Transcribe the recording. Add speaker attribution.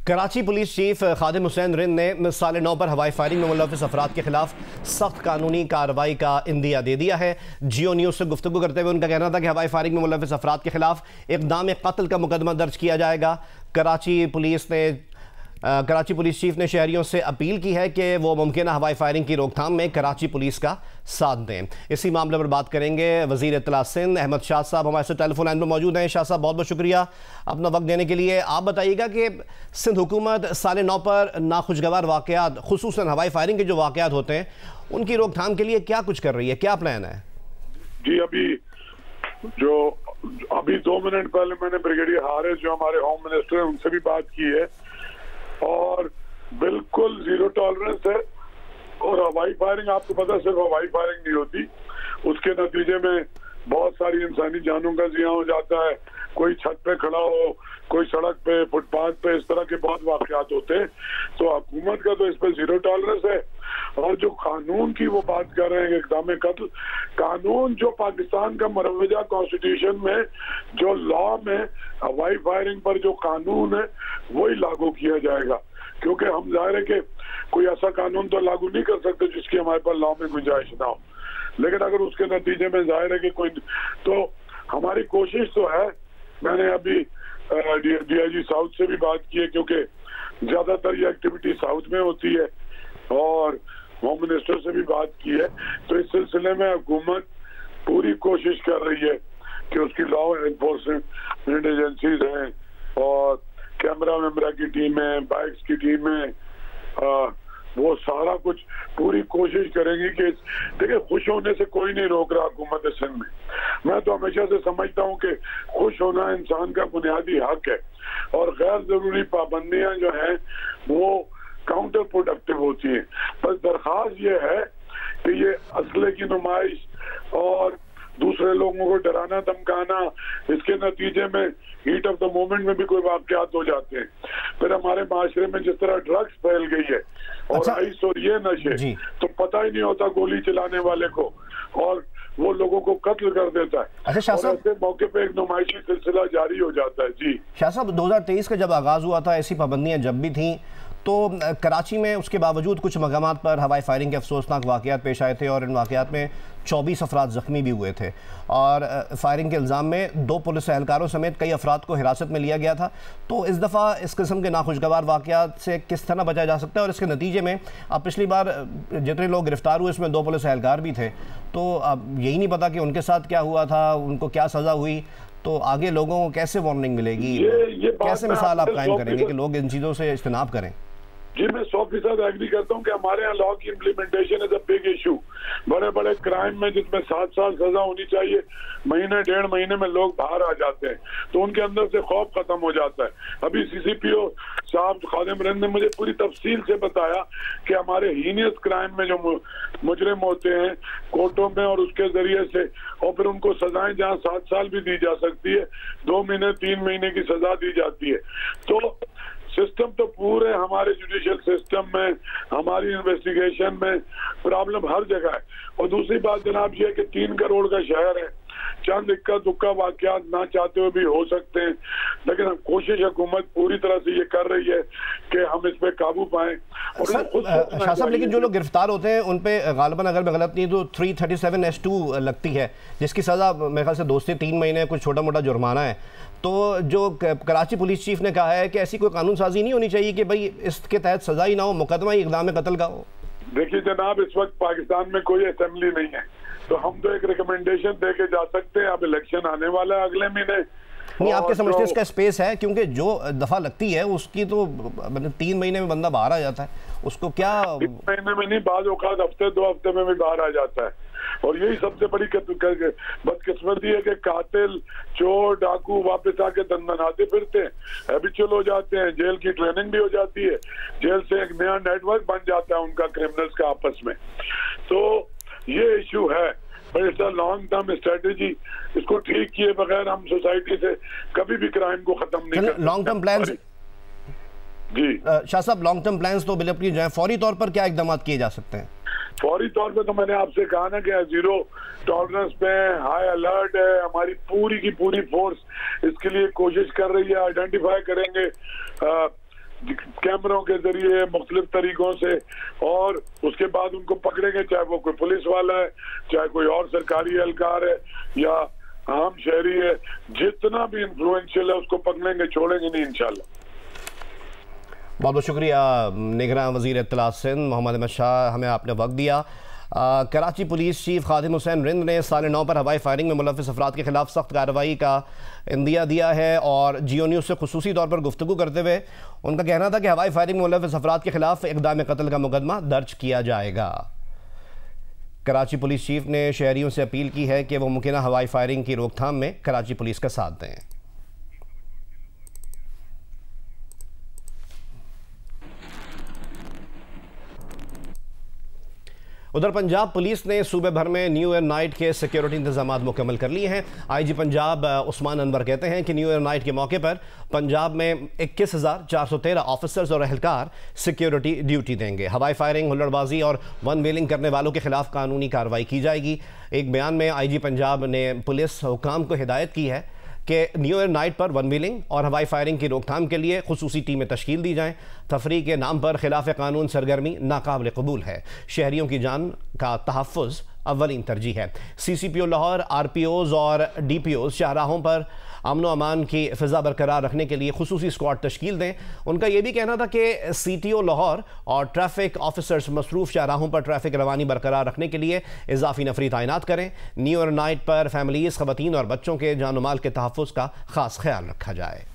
Speaker 1: Karachi police chief खादिम हुसैन रिंद ने साले 9 पर हवाई फायरिंग में मुलव्वस अफराद के खिलाफ सख्त कानूनी कार्रवाई का इंदिया दे दिया है। जियो न्यूज़ से गुफ्तगू करते हुए उनका कहना था कि हवाई फायरिंग में मुलव्वस अफराद के खिलाफ इक़दाम कत्ल का मुकदमा दर्ज किया जाएगा। कराची पुलिस चीफ ने शहरियों से अपील की है कि वो मुमकिन हवाई फायरिंग की रोकथाम में कराची पुलिस का साथ दें। इसी मामले पर बात करेंगे वज़ीर इत्तला सिंध अहमद शाह साहब हमारे साथ टेलीफोन लाइन पर मौजूद हैं। शाह साहब बहुत बहुत शुक्रिया अपना वक्त देने के लिए। आप बताइएगा कि सिंध हुकूमत साले 9 पर नाखुशगवार वाक़यात खुसूसन हवाई फायरिंग के जो वाक़यात होते हैं उनकी रोकथाम के लिए क्या कुछ कर रही है, क्या प्लान है?
Speaker 2: जी अभी 2 मिनट पहले मैंने ब्रिगेडियर हारिस जो हमारे होम मिनिस्टर हैं उनसे भी बात की है और बिल्कुल जीरो टॉलरेंस है। और हवाई फायरिंग आपको पता सिर्फ हवाई फायरिंग नहीं होती, उसके नतीजे में बहुत सारी इंसानी जानों का जिया हो जाता है। कोई छत पे खड़ा हो, कोई सड़क पे, फुटपाथ पे, इस तरह के बहुत वाकयात होते हैं। तो हुकूमत का तो इस पर जीरो टॉलरेंस है। और जो कानून की वो बात कर रहे हैं इक़दाम कत्ल, कानून जो पाकिस्तान का मरवजा कॉन्स्टिट्यूशन में जो लॉ में हवाई फायरिंग पर जो कानून है वही लागू किया जाएगा, क्योंकि हम जाहिर है कि कोई ऐसा कानून तो लागू नहीं कर सकते जिसकी हमारे पास लॉ में गुंजाइश ना हो। लेकिन अगर उसके नतीजे में जाहिर है कि कोई, तो हमारी कोशिश तो है। मैंने अभी DIG साउथ से भी बात की है, क्योंकि ज्यादातर ये एक्टिविटी साउथ में होती है, और होम मिनिस्टर से भी बात की है। तो इस सिलसिले में हुकूमत पूरी कोशिश कर रही है कि उसकी लॉ एनफोर्समेंट एजेंसीज हैं और कैमरा वैमरा की टीम है, बाइक्स की टीम है, वो सारा कुछ पूरी कोशिश करेंगी कि देखिए खुश होने से कोई नहीं रोक रहा हुकूमत सिंध में। मैं तो हमेशा से समझता हूँ कि खुश होना इंसान का बुनियादी हक है, और गैर जरूरी पाबंदियां जो हैं वो काउंटर प्रोडक्टिव होती हैं। बस दरख्वास्त ये है कि ये असले की नुमाइश और दूसरे लोगों को डराना धमकाना, इसके नतीजे में हीट ऑफ द मोमेंट में भी कोई वाकयात हो जाते हैं। फिर हमारे माशरे में जिस तरह ड्रग्स फैल गई है और आइस और ये नशे, तो पता ही नहीं होता गोली चलाने वाले को, और वो लोगों को कत्ल कर देता है।
Speaker 1: अच्छा शाह साहब,
Speaker 2: ऐसे मौके पे एक नुमाइशी सिलसिला जारी हो जाता है। जी
Speaker 1: शाह साहब, 2023 का जब आगाज हुआ था, ऐसी पाबंदियां जब भी थी, तो कराची में उसके बावजूद कुछ मकामात पर हवाई फायरिंग के अफसोसनाक वाक़यात पेश आए थे और इन वाक़यात में 24 अफराद ज़ख्मी भी हुए थे, और फायरिंग के इल्ज़ाम में 2 पुलिस एहलकारों समेत कई अफराद को हिरासत में लिया गया था। तो इस दफ़ा इस किस्म के नाखुशगवार वाक़यात से किस तरह बचा जा सकता है? और इसके नतीजे में अब पिछली बार जितने लोग गिरफ्तार हुए इसमें 2 पुलिस एहलकार भी थे, तो अब यही नहीं पता कि उनके साथ क्या हुआ था, उनको क्या सज़ा हुई। तो आगे लोगों को कैसे वार्निंग मिलेगी, कैसे मिसाल आप कायम करेंगे कि लोग इन चीज़ों से इज्तनाब करें?
Speaker 2: जी मैं 100% एग्री करता हूँ कि हमारे यहाँ लॉ की implementation is a big issue. बड़े बड़े क्राइम में जिसमें 7 साल सजा होनी चाहिए, महीने 1.5 महीने में लोग बाहर आ जाते हैं, तो उनके अंदर से खौफ खत्म हो जाता है। अभी CCPO साहब खादिम रिंद ने मुझे पूरी तफसील से बताया कि हमारे हीनियस क्राइम में जो मुजरिम होते हैं कोर्टों में, और उसके जरिए से और फिर उनको सजाएं जहाँ 7 साल भी दी जा सकती है, 2 महीने 3 महीने की सजा दी जाती है। तो सिस्टम तो पूरे हमारे जुडिशियल सिस्टम में, हमारी इन्वेस्टिगेशन में प्रॉब्लम हर जगह है। और दूसरी बात जनाब ये है कि 3 करोड़ का शहर है, चंद इक्का दुक्का वाकयात ना चाहते हुए भी हो सकते हैं, लेकिन कोशिश हुकूमत पूरी तरह से ये कर रही है कि हम इस पे काबू पाएं। और
Speaker 1: शाह साहब, लेकिन जो लोग गिरफ्तार होते हैं उन पे गालिबन अगर मैं गलत नहीं तो 337(2) लगती है, जिसकी सज़ा मेरे ख्याल से 2 से 3 महीने कुछ छोटा मोटा जुर्माना है। तो जो कराची पुलिस चीफ ने कहा है कि ऐसी कोई कानून साजी नहीं होनी चाहिए कि भाई इसके तहत सजा ही ना हो, मुकदमा ही इक़दाम कत्ल का हो।
Speaker 2: देखिए जनाब, इस वक्त पाकिस्तान में कोई असेंबली नहीं है, तो हम तो एक रिकमेंडेशन दे के जा सकते हैं। अब इलेक्शन आने वाला है अगले महीने।
Speaker 1: नहीं, आपके समझते इसका स्पेस है? क्योंकि जो दफा लगती है उसकी तो 3 महीने में बंदा बाहर आ जाता है, उसको क्या
Speaker 2: 3 महीने में नहीं, बाद औकात हफ्ते 2 हफ्ते में भी बाहर आ जाता है। और यही सबसे बड़ी बदकिस्मती है कि कातिल, चोर, डाकू वापस आके दंदनाते फिरते हैं, हैबिचुअल हो जाते हैं, जेल की ट्रेनिंग भी हो जाती है, जेल से एक नया नेटवर्क बन जाता है उनका क्रिमिनल्स का आपस में। तो ये इशू है, पर it's a long term strategy. इसको ठीक किए बगैर हम सोसाइटी से कभी भी क्राइम को खत्म नहीं कर सकते।
Speaker 1: लॉन्ग टर्म प्लान जी शाह साहब, लॉन्ग टर्म प्लान्स तो बिल्कुल जो है फौरी तौर पर क्या इकदाम किए जा सकते हैं?
Speaker 2: फौरी तौर पे तो मैंने आपसे कहा ना कि जीरो टॉलरेंस पे हाई अलर्ट है, हमारी पूरी की पूरी फोर्स इसके लिए कोशिश कर रही है। आइडेंटिफाई करेंगे कैमरों के जरिए मुख्तलिफ तरीकों से, और उसके बाद उनको पकड़ेंगे, चाहे वो कोई पुलिस वाला है, चाहे कोई और सरकारी एहलकार है या आम शहरी है, जितना भी इन्फ्लुएंशियल है उसको पकड़ेंगे, छोड़ेंगे नहीं इंशाल्लाह।
Speaker 1: बहुत बहुत शुक्रिया निगरान वज़ीर इत्तलात सिंध मोहम्मद अहमद शाह, हमें आपने वक्त दिया। कराची पुलिस चीफ खादिम हुसैन रिंद ने साले 9 पर हवाई फायरिंग में मुलव्विस अफराद के खिलाफ सख्त कार्रवाई का इंदिया दिया है और जियो न्यूज़ से खुसूसी तौर पर गुफ्तगू करते हुए उनका कहना था कि हवाई फायरिंग में मुलव्विस अफराद के खिलाफ इक़दाम कत्ल का मुकदमा दर्ज किया जाएगा। कराची पुलिस चीफ ने शहरियों से अपील की है कि वो मुमकिना हवाई फायरिंग की रोकथाम में कराची पुलिस का साथ दें। उधर पंजाब पुलिस ने सूबे भर में न्यू ईयर नाइट के सिक्योरिटी इंतजाम मुकम्मल कर लिए हैं। आईजी पंजाब उस्मान अनवर कहते हैं कि न्यू ईयर नाइट के मौके पर पंजाब में 21,413 ऑफिसर्स और एहलकार सिक्योरिटी ड्यूटी देंगे। हवाई फायरिंग, हुल्लड़बाजी और वन व्हीलिंग करने वालों के खिलाफ कानूनी कार्रवाई की जाएगी। एक बयान में आईजी पंजाब ने पुलिस हुकाम को हिदायत की है कि न्यू ईयर नाइट पर वन व्हीलिंग और हवाई फायरिंग की रोकथाम के लिए खुसूसी टीमें तश्कील दी जाएँ। तफरीक के नाम पर खिलाफ कानून सरगर्मी नाकाबिल कबूल है। शहरियों की जान का तहफ़्फ़ुज़ अव्वलीन तरजीह है। CCPO लाहौर, RPOs और DPOs शाहराहों पर अमन व अमान की फ़िज़ा बरकरार रखने के लिए खुसूसी स्क्वाड तश्कील दें। उनका यह भी कहना था कि CTO लाहौर और ट्रैफिक ऑफिसर्स मसरूफ़ शाहराहों पर ट्रैफिक रवानी बरकरार रखने के लिए इजाफी नफरी तैनात करें। न्यू ईयर नाइट पर फैमिलीज़, ख़वातीन और बच्चों के जान व माल के तहफ़्फ़ुज़ का ख़ास ख्याल रखा जाए।